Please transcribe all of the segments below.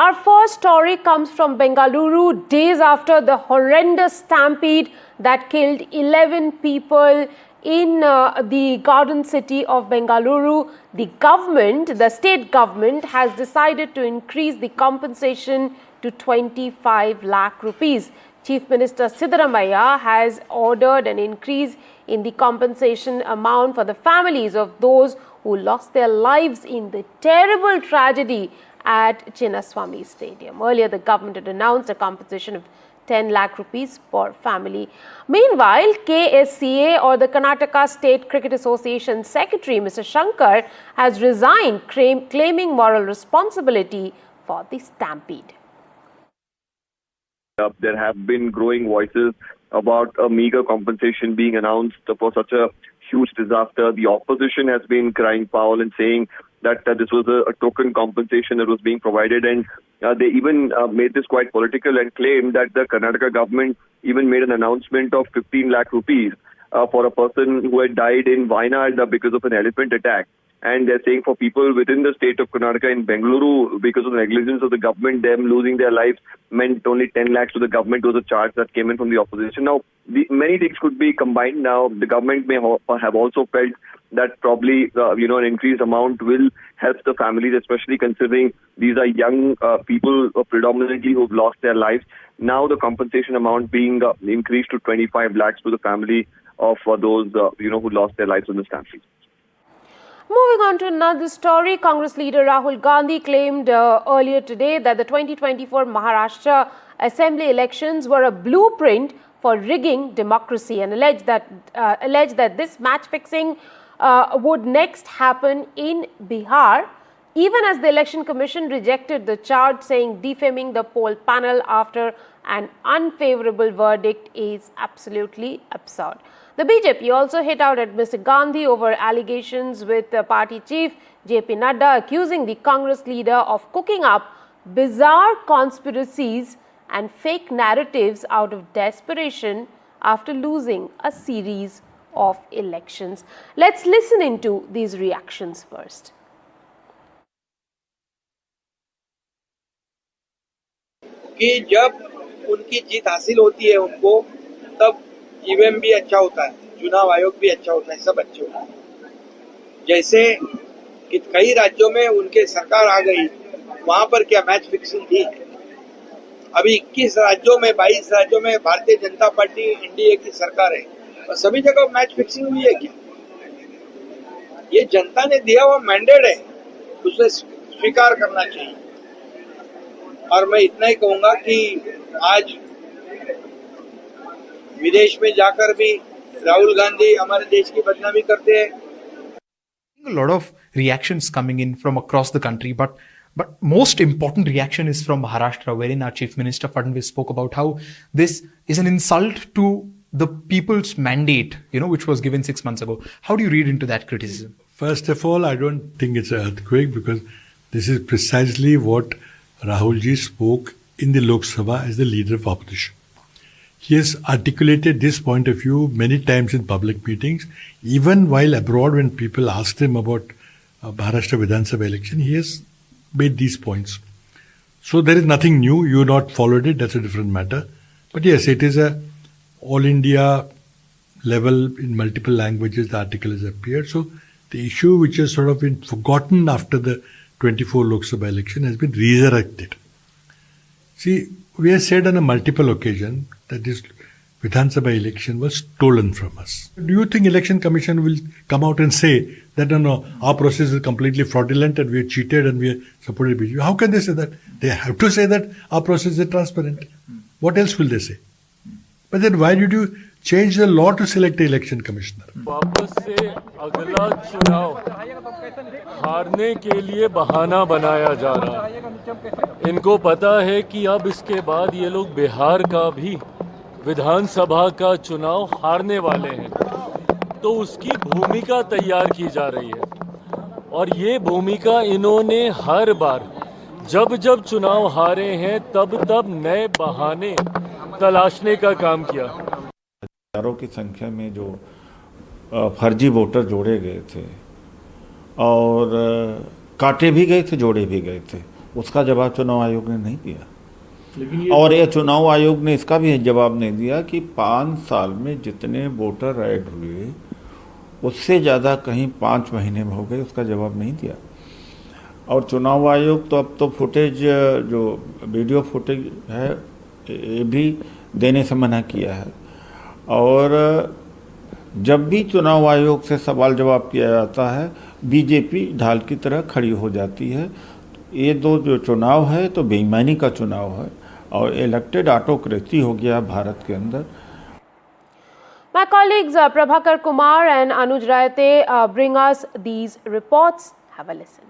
Our first story comes from Bengaluru, days after the horrendous stampede that killed 11 people in the garden city of Bengaluru. The state government has decided to increase the compensation to 25 lakh rupees. Chief Minister Siddaramaih has ordered an increase in the compensation amount for the families of those who lost their lives in the terrible tragedy at Chinnaswamy Stadium. Earlier, the government had announced a compensation of 10 lakh rupees per family. Meanwhile, KSCA, or the Karnataka State Cricket Association Secretary, Mr. Shankar, has resigned, claiming moral responsibility for the stampede. There have been growing voices about a meager compensation being announced for such a huge disaster. The opposition has been crying foul and saying that this was a token compensation that was being provided, and they even made this quite political and claimed that the Karnataka government even made an announcement of 15 lakh rupees for a person who had died in Wayanad because of an elephant attack. And they're saying for people within the state of Karnataka in Bengaluru, because of the negligence of the government, them losing their lives meant only 10 lakhs to the government was a charge that came in from the opposition. Now, many things could be combined. Now, the government may have also felt that probably, an increased amount will help the families, especially considering these are young people predominantly who've lost their lives. Now, the compensation amount being increased to 25 lakhs to the family of those, who lost their lives in the stampede. Moving on to another story, Congress leader Rahul Gandhi claimed earlier today that the 2024 Maharashtra Assembly elections were a blueprint for rigging democracy, and alleged that this match fixing would next happen in Bihar, even as the Election Commission rejected the charge, saying defaming the poll panel after an unfavorable verdict is absolutely absurd. The BJP also hit out at Mr. Gandhi over allegations with the party chief JP Nadda, accusing the Congress leader of cooking up bizarre conspiracies and fake narratives out of desperation after losing a series of elections. Let's listen into these reactions first. कि जब उनकी जीत हासिल होती है उनको, तब EVM भी अच्छा होता है, चुनाव आयोग भी अच्छा होता है, सब अच्छे होते हैं। जैसे कि कई राज्यों में उनके सरकार आ गई, वहां पर क्या मैच फिक्सिंग थी? अभी 21 राज्यों में 22 राज्यों में भारतीय जनता पार्टी एनडीए की सरकार है, और सभी जगह मैच फिक्सिंग हुई है क्या? ये जनता ने दिया हुआ मैंडेट है, उसे स्वीकार करना चाहिए। और मैं इतना ही कहूंगा कि आज विदेश में जाकर भी राहुल गांधी हमारे देश की बदनामी करते हैं। A lot of reactions coming in from across the country, but most important reaction is from Maharashtra, wherein our Chief Minister Fadnavis spoke about how this is an insult to the people's mandate, which was given 6 months ago. How do you read into that criticism? First of all, I don't think it's an earthquake, because this is precisely what Rahulji spoke in the Lok Sabha as the leader of opposition. He has articulated this point of view many times in public meetings. Even while abroad, when people asked him about Maharashtra Vidhan Sabha election, he has made these points. So there is nothing new. You have not followed it. That's a different matter. But yes, it is a all India level in multiple languages. The article has appeared. So the issue which has sort of been forgotten after the 24 Lok Sabha election has been resurrected. See, we have said on a multiple occasion that this Vidhan Sabha election was stolen from us. Do you think Election Commission will come out and say that no, our process is completely fraudulent and we are cheated and we are supported BJP? How can they say that? They have to say that our process is transparent. What else will they say? But then why did you change the law to select the election commissioner? वापस से अगला चुनाव हारने के लिए बहाना बनाया जा रहा है। इनको पता है कि अब इसके बाद ये लोग बिहार का भी विधानसभा का चुनाव हारने वाले हैं, तो उसकी भूमिका तैयार की जा रही है। और ये भूमिका इन्होंने हर बार जब जब चुनाव हारे हैं तब नए बहाने तलाशने का काम किया। हजारों की संख्या में जो फर्जी वोटर जोड़े गए थे और काटे भी गए थे, जोड़े भी गए थे, उसका जवाब चुनाव आयोग ने नहीं दिया। और ये चुनाव आयोग ने इसका भी जवाब नहीं दिया कि 5 साल में जितने वोटर ऐड हुए उससे ज़्यादा कहीं 5 महीने में हो गए, उसका जवाब नहीं दिया। और चुनाव आयोग तो अब तो फुटेज, जो वीडियो फुटेज है, ये भी देने से मना किया है। और जब भी चुनाव आयोग से सवाल जवाब किया जाता है, बीजेपी ढाल की तरह खड़ी हो जाती है। ये दो जो चुनाव है तो बेईमानी का चुनाव है और इलेक्टेड ऑटोक्रेसी हो गया भारत के अंदर। My colleagues Prabhakar Kumar and Anuj Rayate bring us these reports. Have a listen.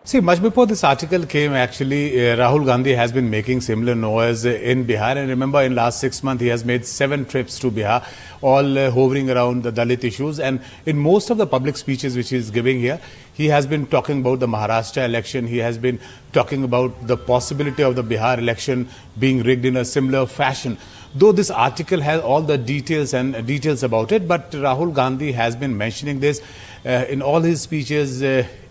See, much before this article came, actually, Rahul Gandhi has been making similar noise in Bihar. And remember, in last 6 months, he has made 7 trips to Bihar, all hovering around the Dalit issues. And in most of the public speeches which he is giving here, he has been talking about the Maharashtra election. He has been talking about the possibility of the Bihar election being rigged in a similar fashion. Though this article has all the details about it, but Rahul Gandhi has been mentioning this in all his speeches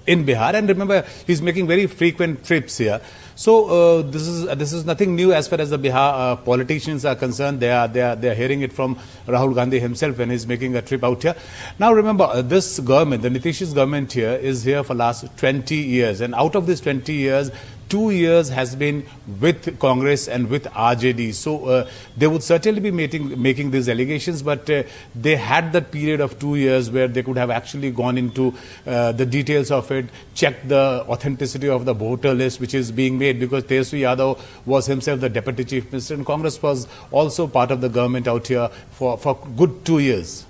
in Bihar. And remember, he's making very frequent trips here. So this is nothing new as far as the Bihar politicians are concerned. They are hearing it from Rahul Gandhi himself when he's making a trip out here. Now remember, this government, the Nitish's government here, is here for last 20 years. And out of these 20 years, 2 years has been with Congress and with RJD. So they would certainly be making these allegations, but they had that period of 2 years where they could have actually gone into the details of it, checked the authenticity of the voter list which is being made, because Tejasvi Yadav was himself the Deputy Chief Minister and Congress was also part of the government out here for good 2 years.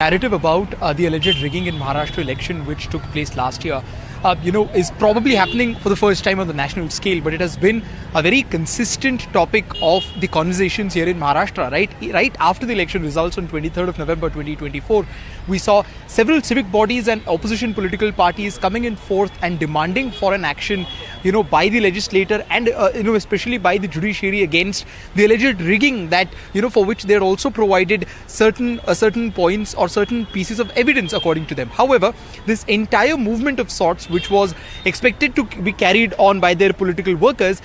Narrative about the alleged rigging in Maharashtra election which took place last year, is probably happening for the first time on the national scale, but it has been a very consistent topic of the conversations here in Maharashtra. Right after the election results on 23rd of November 2024, we saw several civic bodies and opposition political parties coming in forth and demanding for an action, by the legislator and especially by the judiciary against the alleged rigging that, for which they are also provided certain points or certain pieces of evidence according to them. However, this entire movement of sorts, which was expected to be carried on by their political workers,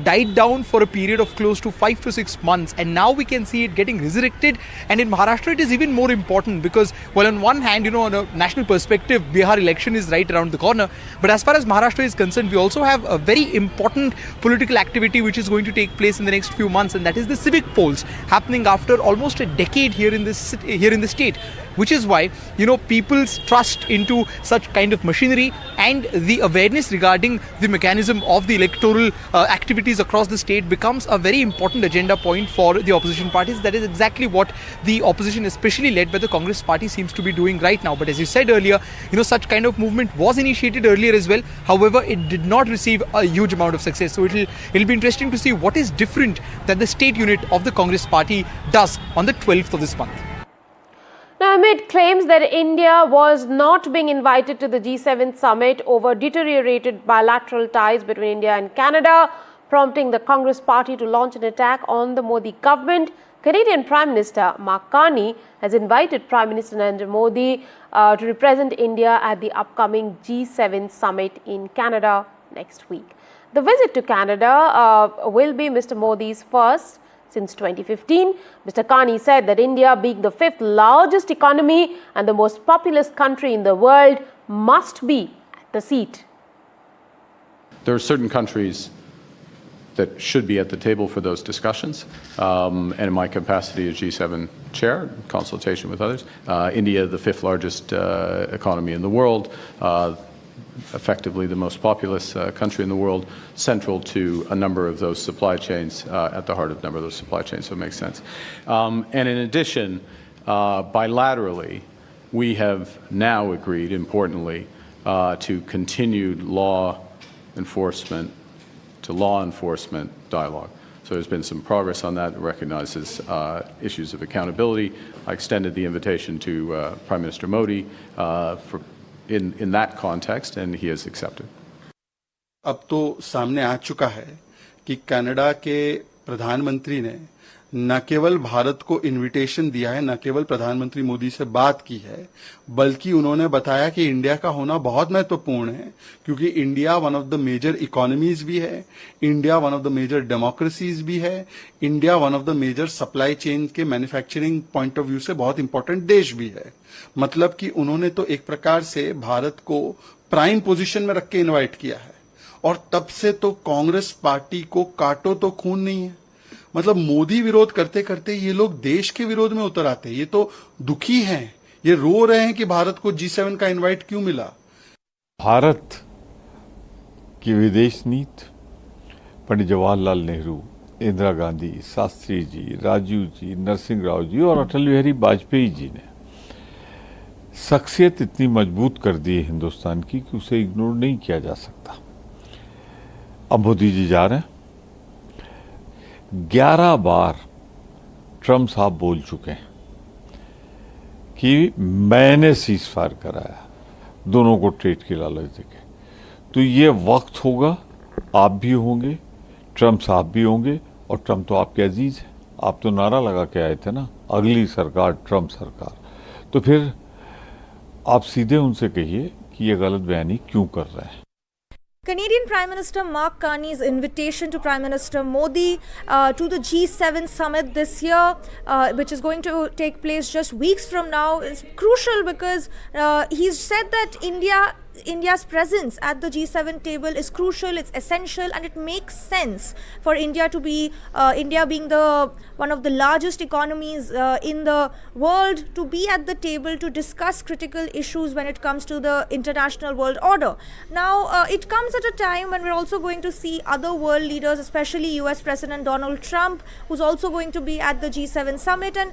died down for a period of close to 5 to 6 months, and now we can see it getting resurrected. And in Maharashtra, it is even more important because, well, on one hand, on a national perspective, Bihar election is right around the corner, but as far as Maharashtra is concerned, we also have a very important political activity which is going to take place in the next few months, and that is the civic polls happening after almost a decade here in the state, which is why people's trust into such kind of machinery and the awareness regarding the mechanism of the electoral activities across the state becomes a very important agenda point for the opposition parties. That is exactly what the opposition, especially led by the Congress party, seems to be doing right now. But as you said earlier, such kind of movement was initiated earlier as well. However, it did not receive a huge amount of success. So it'll be interesting to see what is different that the state unit of the Congress party does on the 12th of this month. Now, amid claims that India was not being invited to the G7 summit over deteriorated bilateral ties between India and Canada, prompting the Congress party to launch an attack on the Modi government, Canadian Prime Minister Mark Carney has invited Prime Minister Narendra Modi to represent India at the upcoming G7 summit in Canada next week. The visit to Canada will be Mr. Modi's first since 2015. Mr. Carney said that India, being the 5th largest economy and the most populous country in the world, must be at the seat. There are certain countries that should be at the table for those discussions, and in my capacity as G7 chair, in consultation with others, India, the 5th largest economy in the world, effectively the most populous country in the world, central to a number of those supply chains, at the heart of a number of those supply chains, so it makes sense. And in addition, bilaterally, we have now agreed, importantly, to continued law enforcement dialogue. So there's been some progress on that. It recognizes issues of accountability. I extended the invitation to Prime Minister Modi in that context, and he has accepted. अब तो सामने आ चुका है कि Canada के प्रधानमंत्री ने न केवल भारत को इनविटेशन दिया है, न केवल प्रधानमंत्री मोदी से बात की है, बल्कि उन्होंने बताया कि इंडिया का होना बहुत महत्वपूर्ण है, क्योंकि India one of the major economies भी है, India one of the major democracies भी है, India one of the major supply chain के मैन्युफैक्चरिंग पॉइंट ऑफ व्यू से बहुत इंपॉर्टेंट देश भी है। मतलब कि उन्होंने तो एक प्रकार से भारत को प्राइम पोजीशन में रख के इन्वाइट किया है, और तब से तो कांग्रेस पार्टी को काटो तो खून नहीं है। मतलब मोदी विरोध करते करते ये लोग देश के विरोध में उतर आते हैं। ये तो दुखी हैं, ये रो रहे हैं कि भारत को G7 का इनवाइट क्यों मिला। भारत की विदेश नीति पंडित जवाहरलाल नेहरू, इंदिरा गांधी, शास्त्री जी, राजीव जी, नरसिंह राव जी और अटल बिहारी वाजपेयी जी ने शख्सियत इतनी मजबूत कर दी है हिंदुस्तान की कि उसे इग्नोर नहीं किया जा सकता। अब मोदी जी जा रहे हैं। 11 बार ट्रम्प साहब बोल चुके हैं कि मैंने सीज फायर कराया, दोनों को ट्रेड की लालच देके। तो ये वक्त होगा, आप भी होंगे, ट्रम्प साहब भी होंगे, और ट्रम्प तो आपके अजीज है। आप तो नारा लगा के आए थे ना, अगली सरकार ट्रम्प सरकार। तो फिर आप सीधे उनसे कहिए कि ये गलत बयानी क्यों कर रहे हैं। Canadian Prime Minister Mark Carney's invitation to Prime Minister Modi to the G7 summit this year, which is going to take place just weeks from now, is crucial because he's said that India's presence at the G7 table is crucial, it's essential, and it makes sense for India to be, India being one of the largest economies in the world, to be at the table to discuss critical issues when it comes to the international world order. Now, it comes at a time when we're also going to see other world leaders, especially US President Donald Trump, who's also going to be at the G7 summit, and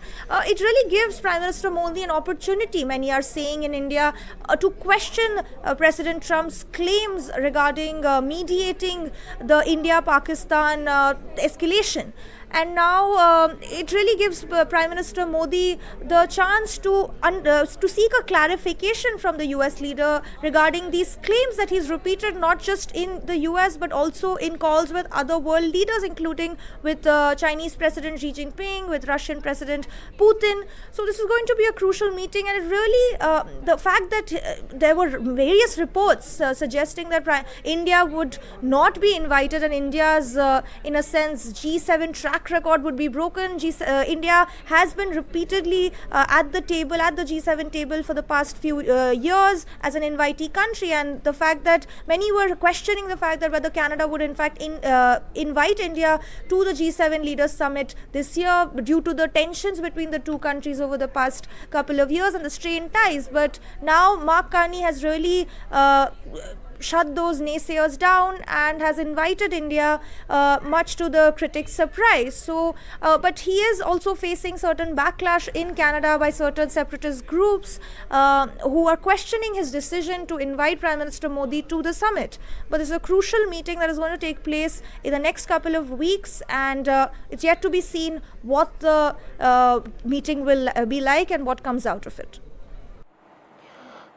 it really gives Prime Minister Modi an opportunity, many are saying in India, to question President Trump's claims regarding mediating the India-Pakistan escalation. And now it really gives Prime Minister Modi the chance to seek a clarification from the US leader regarding these claims that he's repeated not just in the US but also in calls with other world leaders, including with Chinese President Xi Jinping, with Russian President Putin. So this is going to be a crucial meeting, and it really, the fact that there were various reports suggesting that India would not be invited, and India's, in a sense, G7 track record would be broken. India has been repeatedly at the table, at the G7 table for the past few years as an invitee country, and the fact that many were questioning the fact that whether Canada would in fact invite India to the G7 Leaders Summit this year due to the tensions between the two countries over the past couple of years and the strained ties. But now Mark Carney has really shut those naysayers down and has invited India, much to the critics' surprise. So, but he is also facing certain backlash in Canada by certain separatist groups who are questioning his decision to invite Prime Minister Modi to the summit. But this is a crucial meeting that is going to take place in the next couple of weeks, and it's yet to be seen what the meeting will be like and what comes out of it.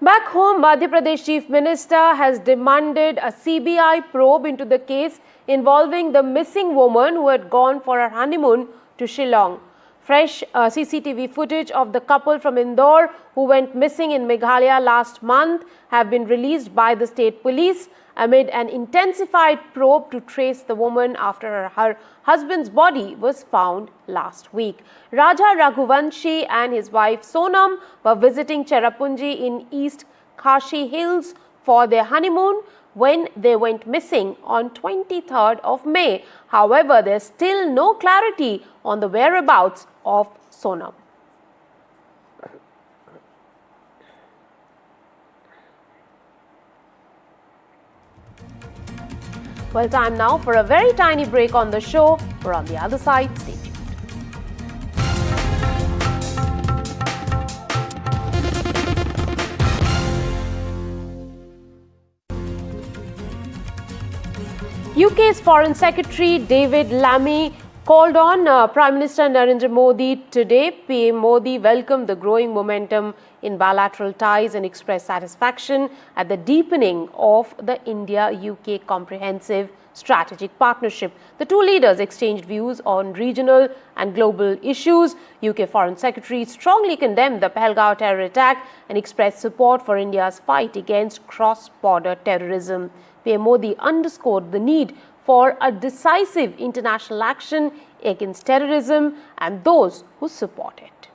Back home, Madhya Pradesh Chief Minister has demanded a CBI probe into the case involving the missing woman who had gone for her honeymoon to Shillong. Fresh CCTV footage of the couple from Indore who went missing in Meghalaya last month have been released by the state police amid an intensified probe to trace the woman after her husband's body was found last week. Raja Raghuvanshi and his wife Sonam were visiting Cherrapunji in East Khashi Hills for their honeymoon when they went missing on 23rd of May. However, there's still no clarity on the whereabouts of Sonam. Well, time now for a very tiny break on the show. We're on the other side. Stay tuned. UK's Foreign Secretary David Lammy called on Prime Minister Narendra Modi today. PM Modi welcomed the growing momentum in bilateral ties and expressed satisfaction at the deepening of the India-UK Comprehensive strategic partnership. The two leaders exchanged views on regional and global issues. UK Foreign Secretary strongly condemned the Pahalgam terror attack and expressed support for India's fight against cross-border terrorism. PM Modi underscored the need for a decisive international action against terrorism and those who support it.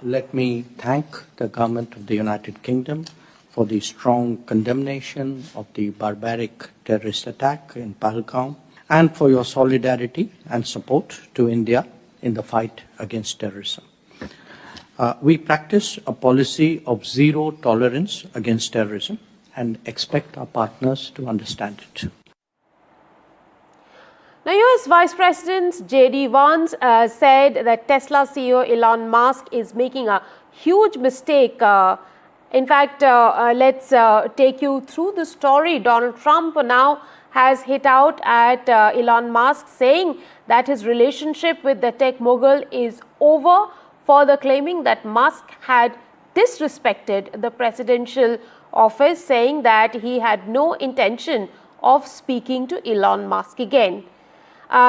Let me thank the government of the United Kingdom for the strong condemnation of the barbaric terrorist attack in Pahalgam and for your solidarity and support to India in the fight against terrorism. We practice a policy of zero tolerance against terrorism and expect our partners to understand it. Now, US Vice President J.D. Vance said that Tesla CEO Elon Musk is making a huge mistake. In fact, let's take you through the story. Donald Trump now has hit out at Elon Musk, saying that his relationship with the tech mogul is over, further claiming that Musk had disrespected the presidential office, saying that he had no intention of speaking to Elon Musk again.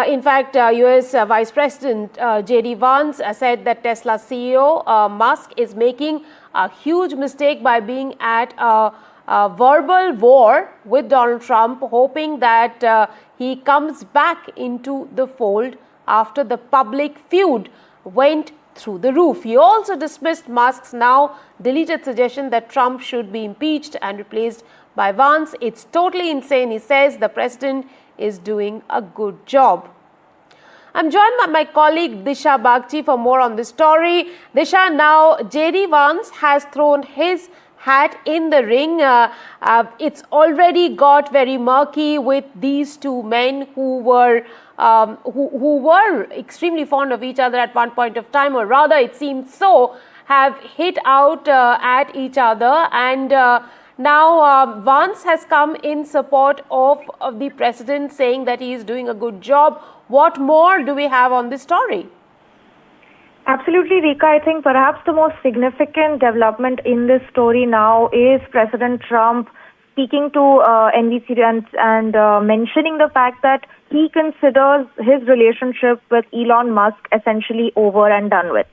In fact, US Vice President J.D. Vance said that Tesla CEO Musk is making a huge mistake by being at a verbal war with Donald Trump, hoping that he comes back into the fold after the public feud went through the roof. He also dismissed Musk's now deleted suggestion that Trump should be impeached and replaced by Vance. It's totally insane, he says. The president is doing a good job. I'm joined by my colleague Disha Bagchi for more on this story. Disha, now J.D. Vance has thrown his hat in the ring. It's already got very murky with these two men who were extremely fond of each other at one point of time, or rather it seems so, have hit out at each other, and now Vance has come in support of the president, saying that he is doing a good job. What more do we have on this story? Absolutely, Rika. I think perhaps the most significant development in this story now is President Trump speaking to NBC and mentioning the fact that he considers his relationship with Elon Musk essentially over and done with,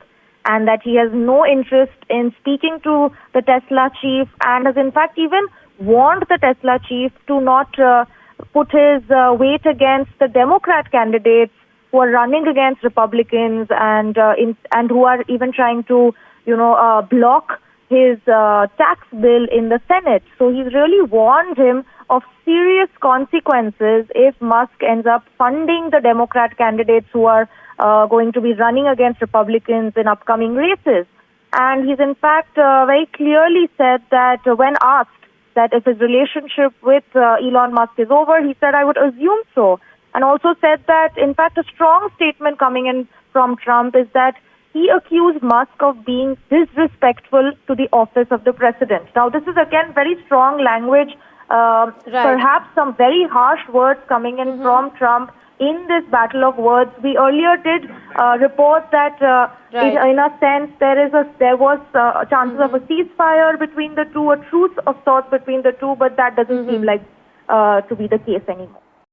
and that he has no interest in speaking to the Tesla chief, and has in fact even warned the Tesla chief to not put his weight against the Democrat candidates who are running against Republicans and who are even trying to, block his tax bill in the Senate. So he's really warned him of serious consequences if Musk ends up funding the Democrat candidates who are going to be running against Republicans in upcoming races. And he's in fact very clearly said that when asked that if his relationship with Elon Musk is over, he said, "I would assume so." And also said that, in fact, a strong statement coming in from Trump is that he accused Musk of being disrespectful to the office of the president. Now, this is again very strong language, perhaps some very harsh words coming in from Trump in this battle of words. We earlier did report that in a sense there was chances of a ceasefire between the two, a truce of sorts between the two, but that doesn't seem like to be the case anymore.